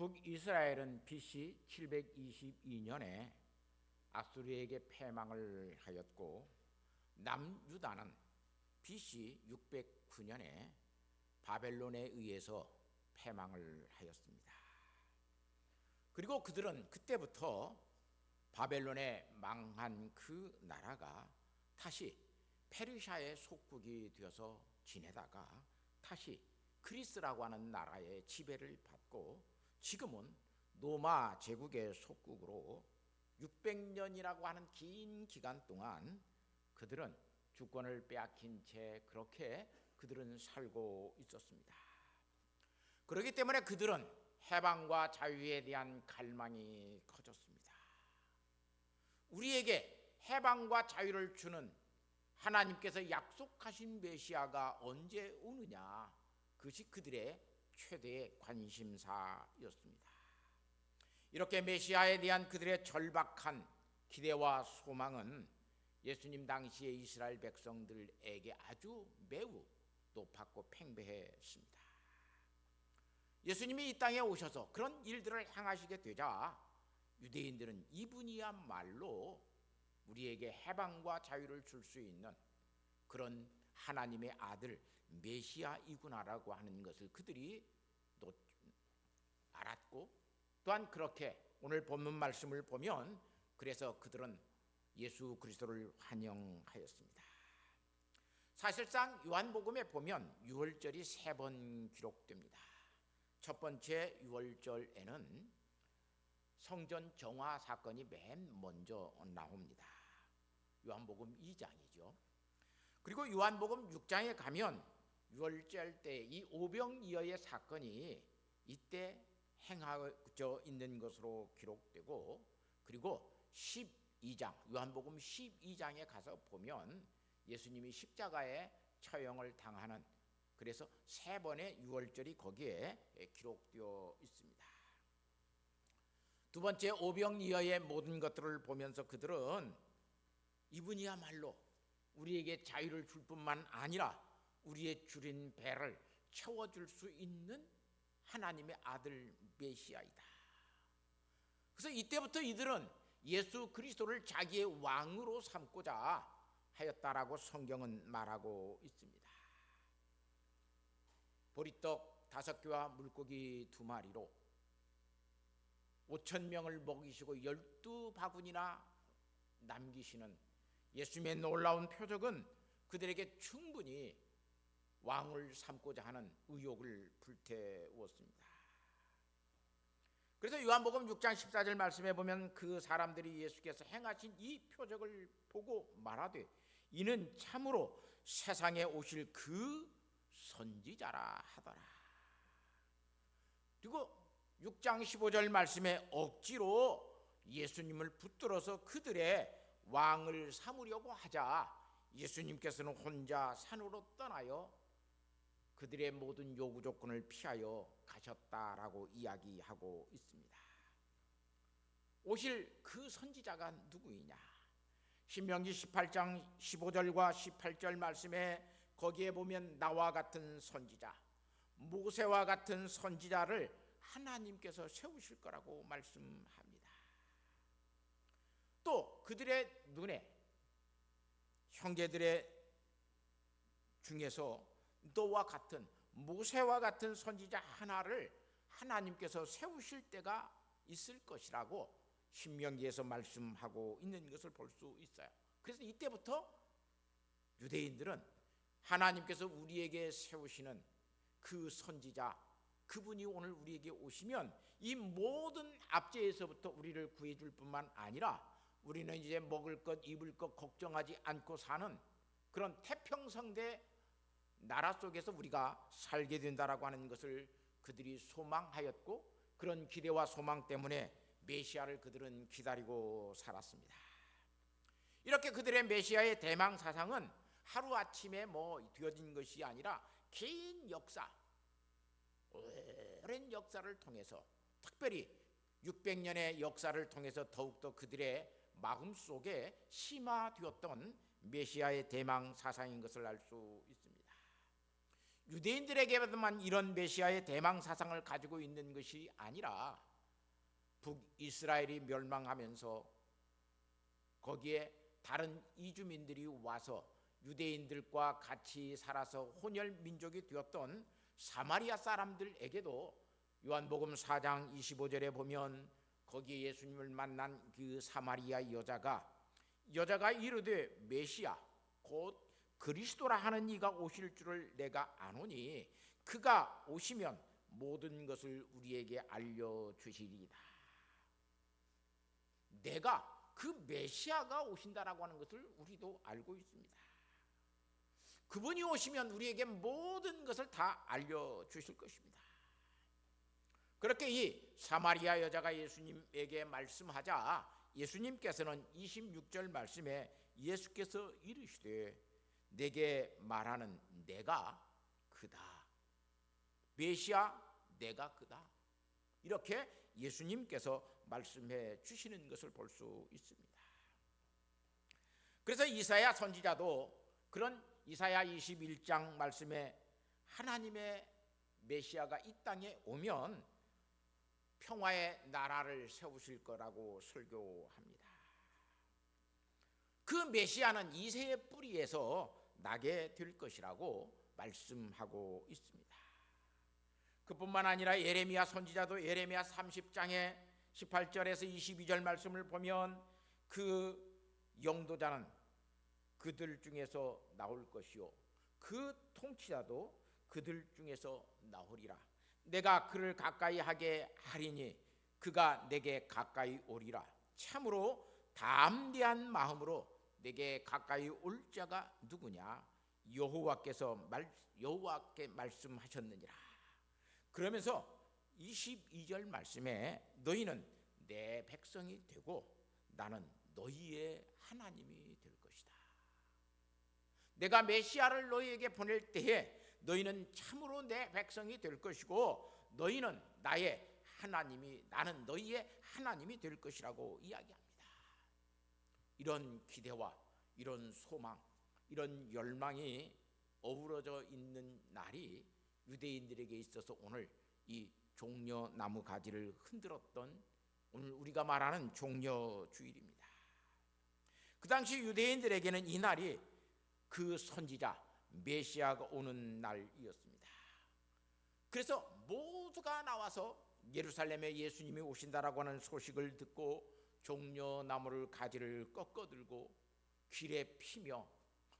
북이스라엘은 BC 722년에 아수르에게 패망을 하였고, 남유다는 BC 609년에 바벨론에 의해서 패망을 하였습니다. 그리고 그들은 그때부터 바벨론에 망한 그 나라가 다시 페르시아의 속국이 되어서 지내다가 다시 그리스라고 하는 나라의 지배를 받고, 지금은 로마 제국의 속국으로 600년이라고 하는 긴 기간 동안 그들은 주권을 빼앗긴 채 그렇게 그들은 살고 있었습니다. 그렇기 때문에 그들은 해방과 자유에 대한 갈망이 커졌습니다. 우리에게 해방과 자유를 주는 하나님께서 약속하신 메시아가 언제 오느냐, 그것이 그들의 최대의 관심사였습니다. 이렇게 메시아에 대한 그들의 절박한 기대와 소망은 예수님 당시의 이스라엘 백성들에게 아주 매우 높았고 팽배했습니다. 예수님이 이 땅에 오셔서 그런 일들을 행하시게 되자 유대인들은 이분이야말로 우리에게 해방과 자유를 줄 수 있는 그런 하나님의 아들 메시아이구나라고 하는 것을 그들이 또 알았고, 또한 그렇게 오늘 본문 말씀을 보면 그래서 그들은 예수 그리스도를 환영하였습니다. 사실상 요한복음에 보면 유월절이 3번 기록됩니다. 첫 번째 유월절에는 성전 정화 사건이 맨 먼저 나옵니다. 요한복음 2장이죠. 그리고 요한복음 6장에 가면 유월절 때 이 오병이어의 사건이 이때 행하여 있는 것으로 기록되고, 그리고 12장 요한복음 12장에 가서 보면 예수님이 십자가에 처형을 당하는, 그래서 3번의 유월절이 거기에 기록되어 있습니다. 두 번째 오병이어의 모든 것들을 보면서 그들은 이분이야말로 우리에게 자유를 줄 뿐만 아니라 우리의 줄인 배를 채워줄 수 있는 하나님의 아들 메시아이다. 그래서 이때부터 이들은 예수 그리스도를 자기의 왕으로 삼고자 하였다라고 성경은 말하고 있습니다. 보리떡 5개와 물고기 2마리로 5,000명을 먹이시고 12바구니나 남기시는 예수님의 놀라운 표적은 그들에게 충분히 왕을 삼고자 하는 의욕을 불태웠습니다. 그래서 요한복음 6장 14절 말씀에 보면 그 사람들이 예수께서 행하신 이 표적을 보고 말하되 이는 참으로 세상에 오실 그 선지자라 하더라. 그리고 6장 15절 말씀에 억지로 예수님을 붙들어서 그들의 왕을 삼으려고 하자 예수님께서는 혼자 산으로 떠나요 그들의 모든 요구 조건을 피하여 가셨다라고 이야기하고 있습니다. 오실 그 선지자가 누구이냐? 신명기 18장 15절과 18절 말씀에 거기에 보면 나와 같은 선지자, 모세와 같은 선지자를 하나님께서 세우실 거라고 말씀합니다. 또 그들의 눈에 형제들의 중에서 너와 같은 모세와 같은 선지자 하나를 하나님께서 세우실 때가 있을 것이라고 신명기에서 말씀하고 있는 것을 볼 수 있어요. 그래서 이때부터 유대인들은 하나님께서 우리에게 세우시는 그 선지자, 그분이 오늘 우리에게 오시면 이 모든 압제에서부터 우리를 구해줄 뿐만 아니라 우리는 이제 먹을 것 입을 것 걱정하지 않고 사는 그런 태평성대 나라 속에서 우리가 살게 된다라고 하는 것을 그들이 소망하였고, 그런 기대와 소망 때문에 메시아를 그들은 기다리고 살았습니다. 이렇게 그들의 메시아의 대망 사상은 하루아침에 되어진 것이 아니라 긴 역사, 오랜 역사를 통해서, 특별히 600년의 역사를 통해서 더욱더 그들의 마음속에 심화되었던 메시아의 대망 사상인 것을 알 수 있습니다. 유대인들에게만 이런 메시아의 대망 사상을 가지고 있는 것이 아니라 북이스라엘이 멸망하면서 거기에 다른 이주민들이 와서 유대인들과 같이 살아서 혼혈 민족이 되었던 사마리아 사람들에게도 요한복음 4장 25절에 보면 거기에 예수님을 만난 그 사마리아 여자가 이르되 메시아 곧 그리스도라 하는 이가 오실 줄을 내가 아노니 그가 오시면 모든 것을 우리에게 알려주시리이다. 내가 그 메시아가 오신다라고 하는 것을 우리도 알고 있습니다. 그분이 오시면 우리에게 모든 것을 다 알려주실 것입니다. 그렇게 이 사마리아 여자가 예수님에게 말씀하자 예수님께서는 26절 말씀에 예수께서 이르시되 내게 말하는 내가 그다. 메시아 내가 그다. 이렇게 예수님께서 말씀해 주시는 것을 볼 수 있습니다. 그래서 이사야 선지자도 그런 이사야 21장 말씀에 하나님의 메시아가 이 땅에 오면 평화의 나라를 세우실 거라고 설교합니다. 그 메시아는 이새의 뿌리에서 나게 될 것이라고 말씀하고 있습니다. 그뿐만 아니라 예레미야 선지자도 예레미야 30장의 18절에서 22절 말씀을 보면 그 영도자는 그들 중에서 나올 것이요 그 통치자도 그들 중에서 나오리라. 내가 그를 가까이 하게 하리니 그가 내게 가까이 오리라. 참으로 담대한 마음으로 내게 가까이 올 자가 누구냐? 여호와께 말씀하셨느니라. 그러면서 22절 말씀에 너희는 내 백성이 되고 나는 너희의 하나님이 될 것이다. 내가 메시아를 너희에게 보낼 때에 너희는 참으로 내 백성이 될 것이고 너희는 나의 하나님이 나는 너희의 하나님이 될 것이라고 이야기합니다. 이런 기대와 이런 소망, 이런 열망이 어우러져 있는 날이 유대인들에게 있어서 오늘 이 종려나무 가지를 흔들었던 오늘 우리가 말하는 종려주일입니다. 그 당시 유대인들에게는 이 날이 그 선지자 메시아가 오는 날이었습니다. 그래서 모두가 나와서 예루살렘에 예수님이 오신다라고 하는 소식을 듣고 종려나무를 가지를 꺾어들고 길에 피며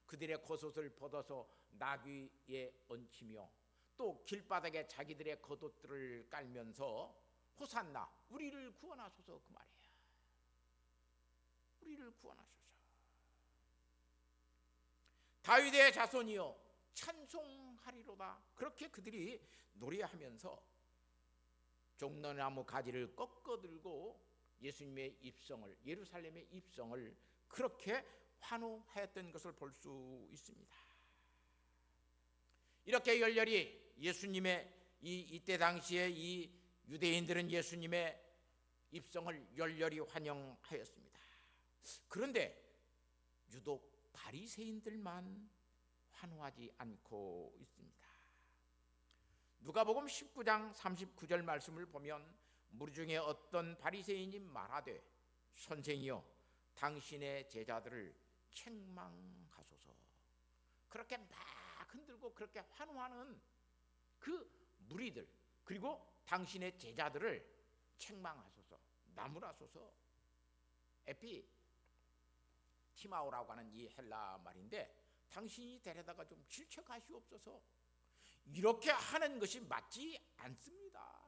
그들의 겉옷을 벗어서 나귀에 얹히며 또 길바닥에 자기들의 겉옷들을 깔면서 호산나 우리를 구원하소서 그 말이에요. 우리를 구원하소서. 다윗의 자손이여 찬송하리로다. 그렇게 그들이 노래하면서 종려나무 가지를 꺾어들고 예수님의 입성을 예루살렘의 입성을 그렇게 환호하였던 것을 볼 수 있습니다. 이렇게 열렬히 예수님의 이때 당시에 이 유대인들은 예수님의 입성을 열렬히 환영하였습니다. 그런데 유독 바리새인들만 환호하지 않고 있습니다. 누가복음 19장 39절 말씀을 보면 무리 중에 어떤 바리새인이 말하되 선생이여 당신의 제자들을 책망하소서. 그렇게 막 흔들고 그렇게 환호하는 그 무리들 그리고 당신의 제자들을 책망하소서 나무라소서. 에피티마오라고 하는 이 헬라 말인데 당신이 데려다가 좀 질책하시옵소서. 이렇게 하는 것이 맞지 않습니다.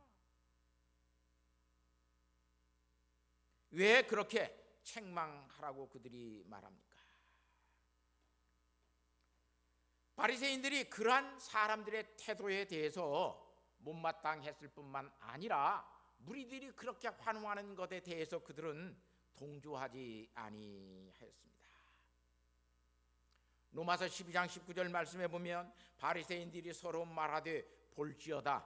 왜 그렇게 책망하라고 그들이 말합니까? 바리새인들이 그러한 사람들의 태도에 대해서 못마땅했을 뿐만 아니라 무리들이 그렇게 환호하는 것에 대해서 그들은 동조하지 아니하였습니다. 로마서 12장 19절 말씀에 보면 바리새인들이 서로 말하되 볼지어다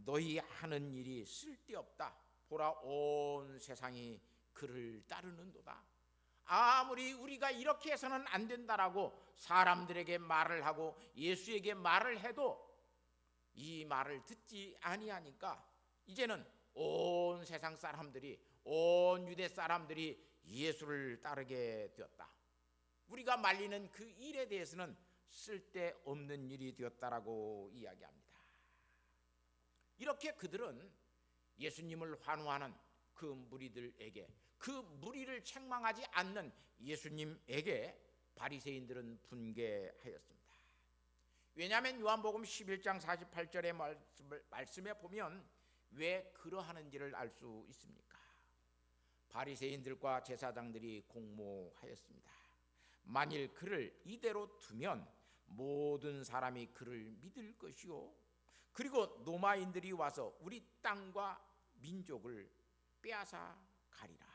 너희 하는 일이 쓸데없다. 보라 온 세상이 그를 따르는도다. 아무리 우리가 이렇게 해서는 안 된다라고 사람들에게 말을 하고 예수에게 말을 해도 이 말을 듣지 아니하니까 이제는 온 세상 사람들이, 온 유대 사람들이 예수를 따르게 되었다. 우리가 말리는 그 일에 대해서는 쓸데없는 일이 되었다라고 이야기합니다. 이렇게 그들은 예수님을 환호하는 그 무리들에게, 그 무리를 책망하지 않는 예수님에게 바리새인들은 분개하였습니다. 왜냐하면 요한복음 11장 48절의 말씀에 보면 왜 그러하는지를 알 수 있습니까? 바리새인들과 제사장들이 공모하였습니다. 만일 그를 이대로 두면 모든 사람이 그를 믿을 것이요, 그리고 노마인들이 와서 우리 땅과 민족을 빼앗아 가리라.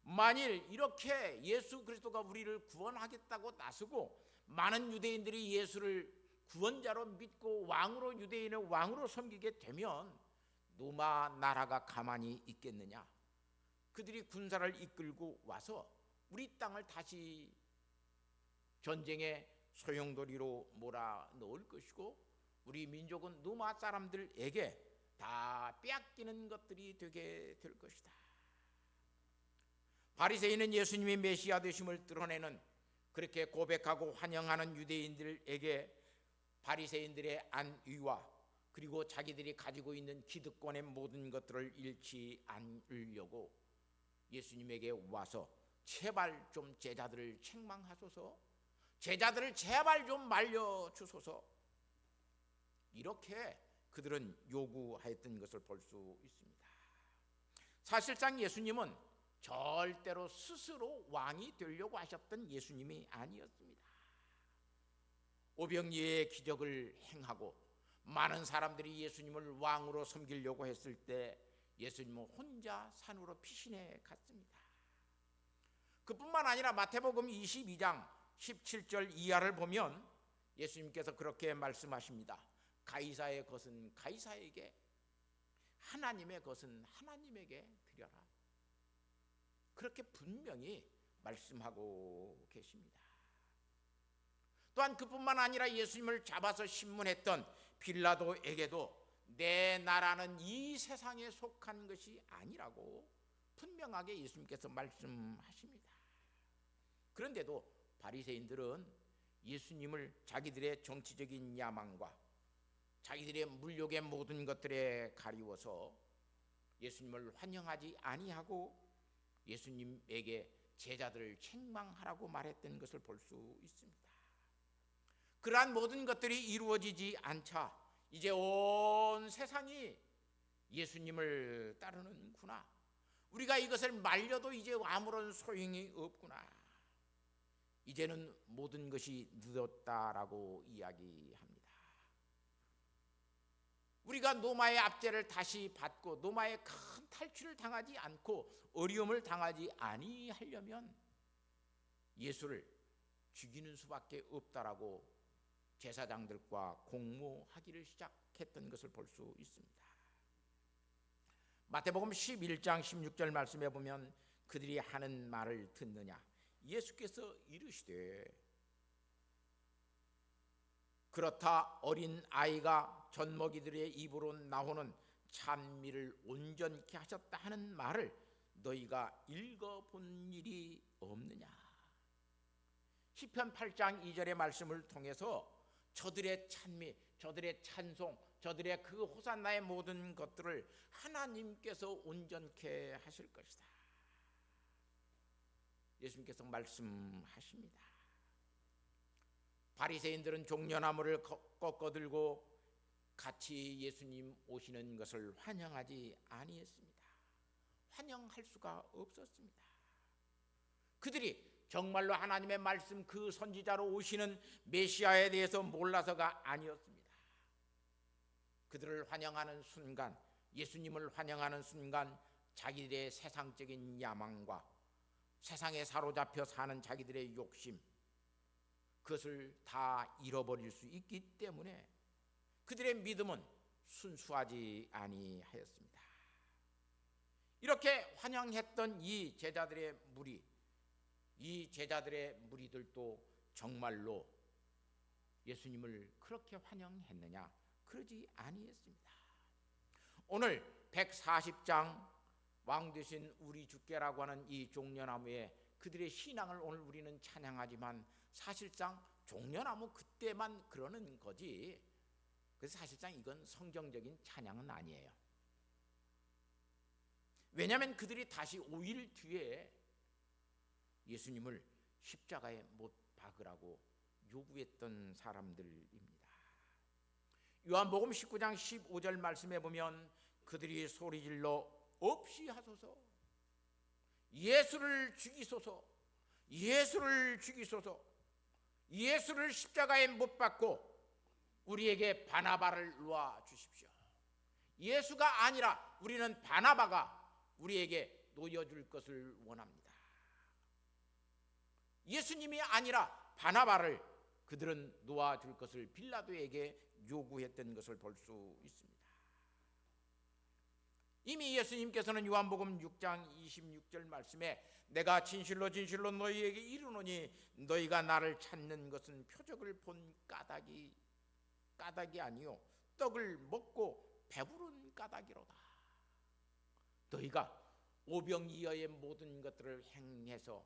만일 이렇게 예수 그리스도가 우리를 구원하겠다고 나서고 많은 유대인들이 예수를 구원자로 믿고 왕으로, 유대인의 왕으로 섬기게 되면 로마 나라가 가만히 있겠느냐? 그들이 군사를 이끌고 와서 우리 땅을 다시 전쟁의 소용돌이로 몰아넣을 것이고 우리 민족은 로마 사람들에게 다 빼앗기는 것들이 되게 될 것이다. 바리새인은 예수님이 메시아 되심을 드러내는, 그렇게 고백하고 환영하는 유대인들에게 바리새인들의 안위와 그리고 자기들이 가지고 있는 기득권의 모든 것들을 잃지 않으려고 예수님에게 와서 제발 좀 제자들을 책망하소서, 제자들을 제발 좀 말려주소서, 이렇게 그들은 요구하였던 것을 볼 수 있습니다. 사실상 예수님은 절대로 스스로 왕이 되려고 하셨던 예수님이 아니었습니다. 오병이어의 기적을 행하고 많은 사람들이 예수님을 왕으로 섬기려고 했을 때 예수님은 혼자 산으로 피신해 갔습니다. 그뿐만 아니라 마태복음 22장 17절 이하를 보면 예수님께서 그렇게 말씀하십니다. 가이사의 것은 가이사에게, 하나님의 것은 하나님에게 드려라. 그렇게 분명히 말씀하고 계십니다. 또한 그뿐만 아니라 예수님을 잡아서 신문했던 빌라도에게도 내 나라는 이 세상에 속한 것이 아니라고 분명하게 예수님께서 말씀하십니다. 그런데도 바리새인들은 예수님을 자기들의 정치적인 야망과 자기들의 물욕의 모든 것들에 가리워서 예수님을 환영하지 아니하고 예수님에게 제자들을 책망하라고 말했던 것을 볼 수 있습니다. 그러한 모든 것들이 이루어지지 않자 이제 온 세상이 예수님을 따르는구나, 우리가 이것을 말려도 이제 아무런 소용이 없구나, 이제는 모든 것이 늦었다라고 이야기합니다. 우리가 노마의 압제를 다시 받고 노마의 큰 탈출을 당하지 않고 어려움을 당하지 아니하려면 예수를 죽이는 수밖에 없다라고 제사장들과 공모하기를 시작했던 것을 볼 수 있습니다. 마태복음 11장 16절 말씀에 보면 그들이 하는 말을 듣느냐, 예수께서 이르시되 그렇다 어린 아이가 젖먹이들의 입으로 나오는 찬미를 온전케 하셨다 하는 말을 너희가 읽어본 일이 없느냐. 시편 8장 2절의 말씀을 통해서 저들의 찬미, 저들의 찬송, 저들의 그 호산나의 모든 것들을 하나님께서 온전케 하실 것이다, 예수님께서 말씀하십니다. 바리새인들은 종려나무를 꺾어들고 같이 예수님 오시는 것을 환영하지 아니했습니다. 환영할 수가 없었습니다. 그들이 정말로 하나님의 말씀, 그 선지자로 오시는 메시아에 대해서 몰라서가 아니었습니다. 그들을 환영하는 순간, 예수님을 환영하는 순간 자기들의 세상적인 야망과 세상에 사로잡혀 사는 자기들의 욕심, 그것을 다 잃어버릴 수 있기 때문에 그들의 믿음은 순수하지 아니하였습니다. 이렇게 환영했던 이 제자들의 무리, 이 제자들의 무리들도 정말로 예수님을 그렇게 환영했느냐? 그러지 아니했습니다. 오늘 140장 왕 되신 우리 주께라고 하는 이 종려나무에 그들의 신앙을 오늘 우리는 찬양하지만 사실상 종려나무 그때만 그러는 거지, 그래서 사실상 이건 성경적인 찬양은 아니에요. 왜냐하면 그들이 다시 5일 뒤에 예수님을 십자가에 못 박으라고 요구했던 사람들입니다. 요한복음 19장 15절 말씀에 보면 그들이 소리질러 없이 하소서, 예수를 죽이소서, 예수를 죽이소서, 예수를 십자가에 못 박고 우리에게 바나바를 놓아 주십시오. 예수가 아니라 우리는 바나바가 우리에게 놓여줄 것을 원합니다. 예수님이 아니라 바나바를 그들은 놓아줄 것을 빌라도에게 요구했던 것을 볼 수 있습니다. 이미 예수님께서는 요한복음 6장 26절 말씀에 내가 진실로 진실로 너희에게 이르노니 너희가 나를 찾는 것은 표적을 본 까닭이 아니요 떡을 먹고 배부른 까닭이로다. 너희가 오병이어의 모든 것들을 행해서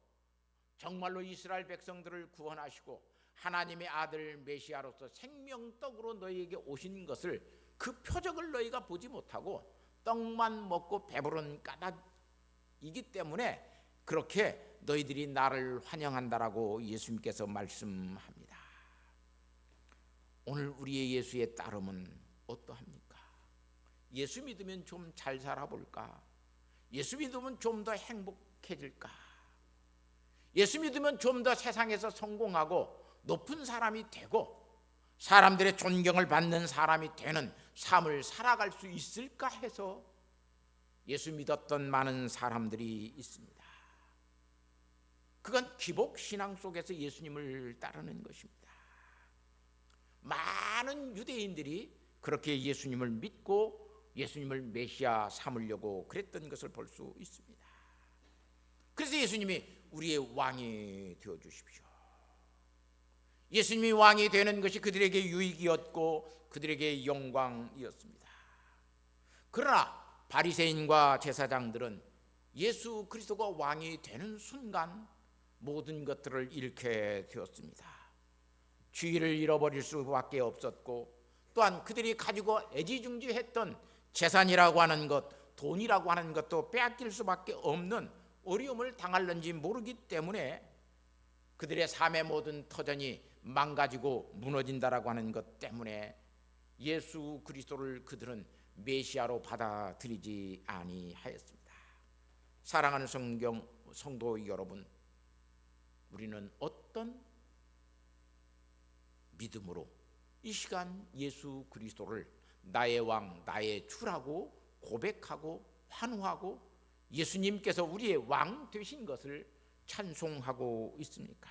정말로 이스라엘 백성들을 구원하시고 하나님의 아들 메시아로서 생명떡으로 너희에게 오신 것을, 그 표적을 너희가 보지 못하고 떡만 먹고 배부른 까닭이기 때문에 그렇게 너희들이 나를 환영한다라고 예수님께서 말씀합니다. 오늘 우리의 예수의 따름은 어떠합니까? 예수 믿으면 좀 잘 살아볼까? 예수 믿으면 좀 더 행복해질까? 예수 믿으면 좀 더 세상에서 성공하고 높은 사람이 되고 사람들의 존경을 받는 사람이 되는 삶을 살아갈 수 있을까 해서 예수 믿었던 많은 사람들이 있습니다. 그건 기복신앙 속에서 예수님을 따르는 것입니다. 많은 유대인들이 그렇게 예수님을 믿고 예수님을 메시아 삼으려고 그랬던 것을 볼 수 있습니다. 그래서 예수님이 우리의 왕이 되어주십시오. 예수님이 왕이 되는 것이 그들에게 유익이었고 그들에게 영광이었습니다. 그러나 바리새인과 제사장들은 예수 그리스도가 왕이 되는 순간 모든 것들을 잃게 되었습니다. 주의를 잃어버릴 수밖에 없었고 또한 그들이 가지고 애지중지했던 재산이라고 하는 것, 돈이라고 하는 것도 빼앗길 수밖에 없는 어려움을 당할는지 모르기 때문에 그들의 삶의 모든 터전이 망가지고 무너진다라고 하는 것 때문에 예수 그리스도를 그들은 메시아로 받아들이지 아니하였습니다. 사랑하는 성도 여러분, 우리는 어떤 믿음으로 이 시간 예수 그리스도를 나의 왕, 나의 주라고 고백하고 환호하고 예수님께서 우리의 왕 되신 것을 찬송하고 있습니까?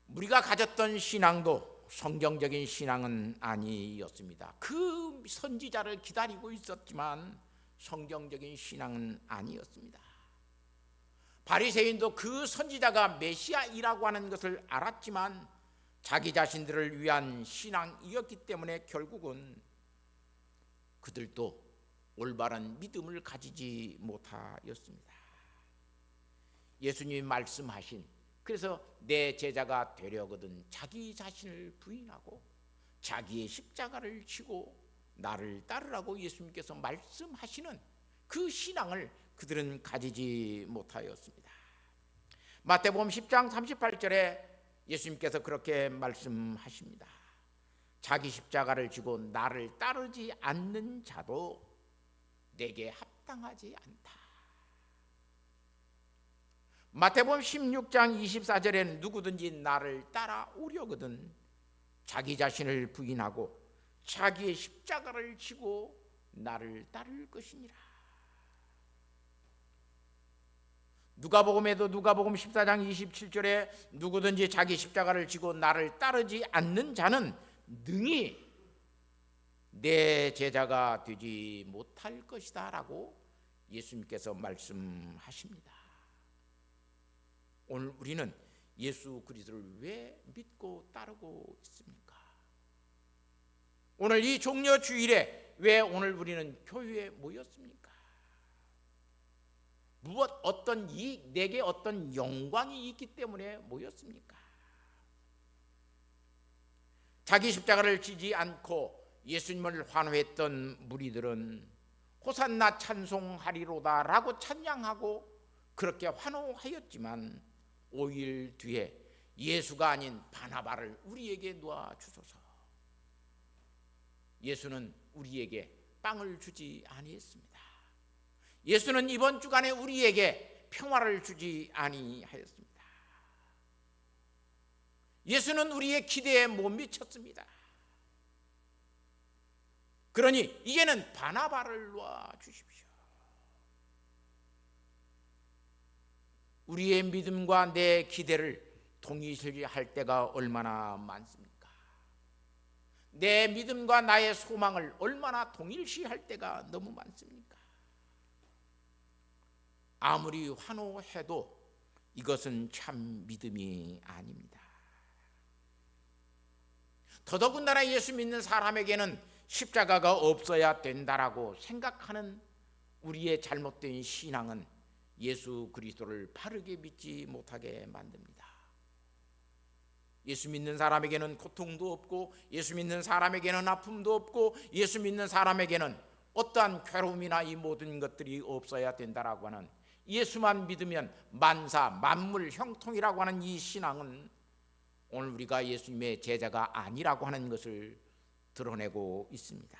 우리가 가졌던 신앙도 성경적인 신앙은 아니었습니다. 그 선지자를 기다리고 있었지만 성경적인 신앙은 아니었습니다. 바리새인도 그 선지자가 메시아이라고 하는 것을 알았지만 자기 자신들을 위한 신앙이었기 때문에 결국은 그들도 올바른 믿음을 가지지 못하였습니다. 예수님이 말씀하신, 그래서 내 제자가 되려거든 자기 자신을 부인하고 자기의 십자가를 지고 나를 따르라고 예수님께서 말씀하시는 그 신앙을 그들은 가지지 못하였습니다. 마태복음 10장 38절에 예수님께서 그렇게 말씀하십니다. 자기 십자가를 지고 나를 따르지 않는 자도 내게 합당하지 않다. 마태복음 16장 24절에는 누구든지 나를 따라오려거든 자기 자신을 부인하고 자기의 십자가를 지고 나를 따를 것이니라. 누가복음에도 누가복음 14장 27절에 누구든지 자기 십자가를 지고 나를 따르지 않는 자는 능히 내 제자가 되지 못할 것이다 라고 예수님께서 말씀하십니다. 오늘 우리는 예수 그리스도를 왜 믿고 따르고 있습니까? 오늘 이 종려 주일에 왜 오늘 우리는 교회에 모였습니까? 무엇 어떤 이익, 내게 어떤 영광이 있기 때문에 모였습니까? 자기 십자가를 지지 않고 예수님을 환호했던 무리들은 호산나 찬송하리로다 라고 찬양하고 그렇게 환호하였지만 5일 뒤에 예수가 아닌 바나바를 우리에게 놓아 주소서. 예수는 우리에게 빵을 주지 아니했습니다. 예수는 이번 주간에 우리에게 평화를 주지 아니하였습니다. 예수는 우리의 기대에 못 미쳤습니다. 그러니 이제는 바나바를 놓아 주십시오. 우리의 믿음과 내 기대를 동일시할 때가 얼마나 많습니까? 내 믿음과 나의 소망을 얼마나 동일시할 때가 너무 많습니까? 아무리 환호해도 이것은 참 믿음이 아닙니다. 더더군다나 예수 믿는 사람에게는 십자가가 없어야 된다라고 생각하는 우리의 잘못된 신앙은 예수 그리스도를 바르게 믿지 못하게 만듭니다. 예수 믿는 사람에게는 고통도 없고, 예수 믿는 사람에게는 아픔도 없고, 예수 믿는 사람에게는 어떠한 괴로움이나 이 모든 것들이 없어야 된다라고 하는, 예수만 믿으면 만사 만물 형통이라고 하는 이 신앙은 오늘 우리가 예수님의 제자가 아니라고 하는 것을 드러내고 있습니다.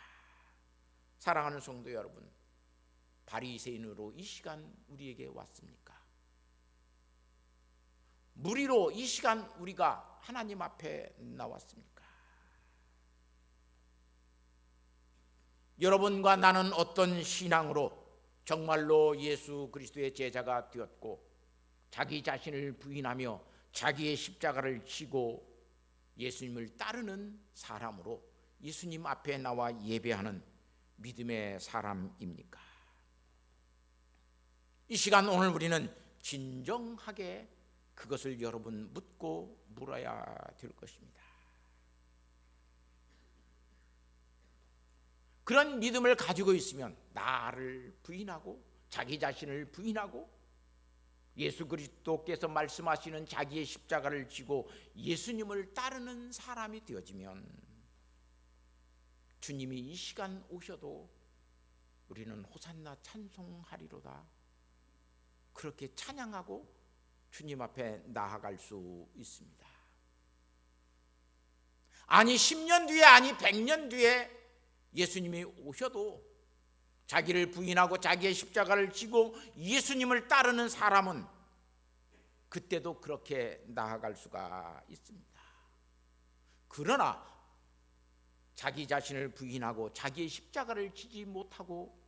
사랑하는 성도 여러분, 바리새인으로 이 시간 우리에게 왔습니까? 무리로 이 시간 우리가 하나님 앞에 나왔습니까? 여러분과 나는 어떤 신앙으로 정말로 예수 그리스도의 제자가 되었고, 자기 자신을 부인하며 자기의 십자가를 지고 예수님을 따르는 사람으로 예수님 앞에 나와 예배하는 믿음의 사람입니까? 이 시간 오늘 우리는 진정하게 그것을 여러분 묻고 물어야 될 것입니다. 그런 믿음을 가지고 있으면 나를 부인하고 자기 자신을 부인하고 예수 그리스도께서 말씀하시는 자기의 십자가를 지고 예수님을 따르는 사람이 되어지면 주님이 이 시간 오셔도 우리는 호산나 찬송하리로다 그렇게 찬양하고 주님 앞에 나아갈 수 있습니다. 아니 10년 뒤에 아니 100년 뒤에 예수님이 오셔도 자기를 부인하고 자기의 십자가를 지고 예수님을 따르는 사람은 그때도 그렇게 나아갈 수가 있습니다. 그러나 자기 자신을 부인하고 자기의 십자가를 지지 못하고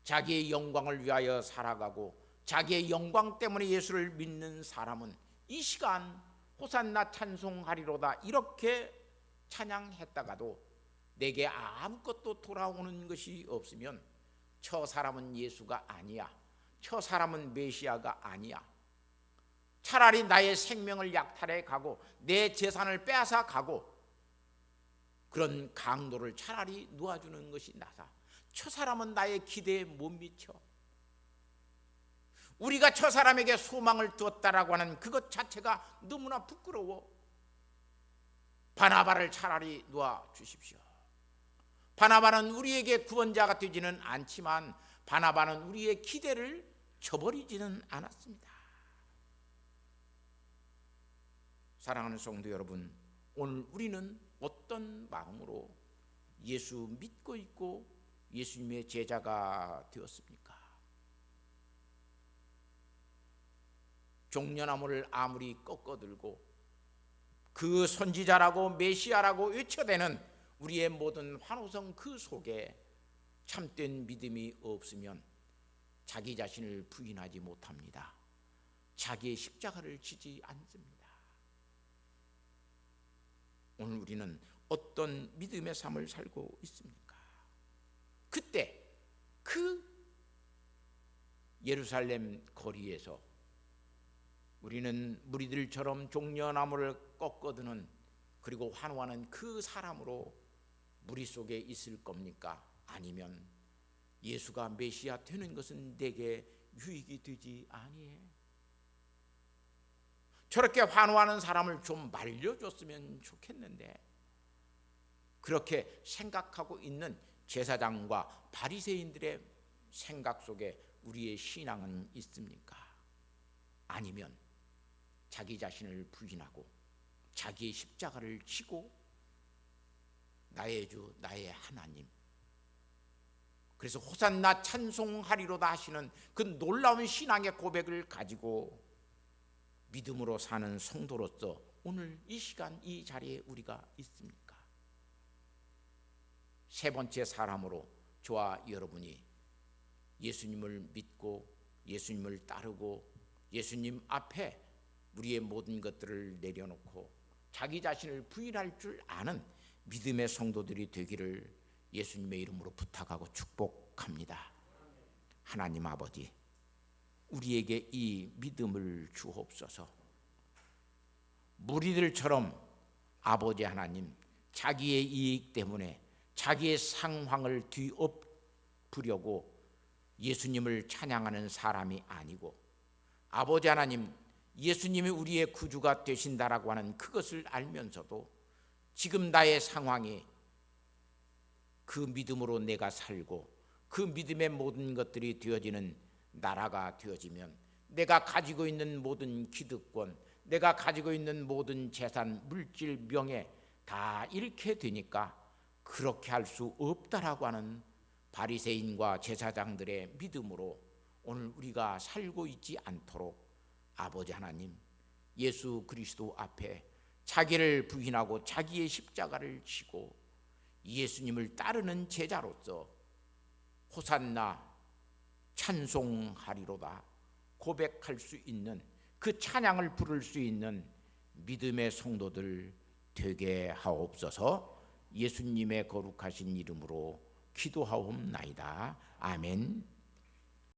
자기의 영광을 위하여 살아가고 자기의 영광 때문에 예수를 믿는 사람은 이 시간 호산나 찬송하리로다 이렇게 찬양했다가도 내게 아무것도 돌아오는 것이 없으면 저 사람은 예수가 아니야. 저 사람은 메시아가 아니야. 차라리 나의 생명을 약탈해 가고 내 재산을 빼앗아 가고 그런 강도를 차라리 놓아주는 것이 나다. 저 사람은 나의 기대에 못 미쳐. 우리가 저 사람에게 소망을 두었다라고 하는 그것 자체가 너무나 부끄러워. 바나바를 차라리 놓아 주십시오. 바나바는 우리에게 구원자가 되지는 않지만 바나바는 우리의 기대를 저버리지는 않았습니다. 사랑하는 성도 여러분, 오늘 우리는 어떤 마음으로 예수 믿고 있고 예수님의 제자가 되었습니까? 종려나무를 아무리 꺾어들고 그 선지자라고 메시아라고 외쳐대는 우리의 모든 환호성 그 속에 참된 믿음이 없으면 자기 자신을 부인하지 못합니다. 자기의 십자가를 지지 않습니다. 오늘 우리는 어떤 믿음의 삶을 살고 있습니까? 그때 그 예루살렘 거리에서 우리는 무리들처럼 종려나무를 꺾어드는 그리고 환호하는 그 사람으로 무리 속에 있을 겁니까? 아니면 예수가 메시아 되는 것은 내게 유익이 되지 아니해. 저렇게 환호하는 사람을 좀 말려줬으면 좋겠는데 그렇게 생각하고 있는 제사장과 바리새인들의 생각 속에 우리의 신앙은 있습니까? 아니면 자기 자신을 부인하고 자기의 십자가를 지고 나의 주 나의 하나님, 그래서 호산나 찬송하리로다 하시는 그 놀라운 신앙의 고백을 가지고 믿음으로 사는 성도로서 오늘 이 시간 이 자리에 우리가 있습니까? 세 번째 사람으로 저와 여러분이 예수님을 믿고 예수님을 따르고 예수님 앞에 우리의 모든 것들을 내려놓고 자기 자신을 부인할 줄 아는 믿음의 성도들이 되기를 예수님의 이름으로 부탁하고 축복합니다. 하나님 아버지, 우리에게 이 믿음을 주옵소서. 무리들처럼 아버지 하나님, 자기의 이익 때문에 자기의 상황을 뒤엎으려고 예수님을 찬양하는 사람이 아니고 아버지 하나님, 예수님이 우리의 구주가 되신다라고 하는 그것을 알면서도 지금 나의 상황이 그 믿음으로 내가 살고 그 믿음의 모든 것들이 되어지는 나라가 되어지면 내가 가지고 있는 모든 기득권, 내가 가지고 있는 모든 재산, 물질, 명예 다 잃게 되니까 그렇게 할 수 없다라고 하는 바리새인과 제사장들의 믿음으로 오늘 우리가 살고 있지 않도록 아버지 하나님, 예수 그리스도 앞에 자기를 부인하고 자기의 십자가를 지고 예수님을 따르는 제자로서 호산나 찬송하리로다 고백할 수 있는, 그 찬양을 부를 수 있는 믿음의 성도들 되게 하옵소서. 예수님의 거룩하신 이름으로 기도하옵나이다. 아멘.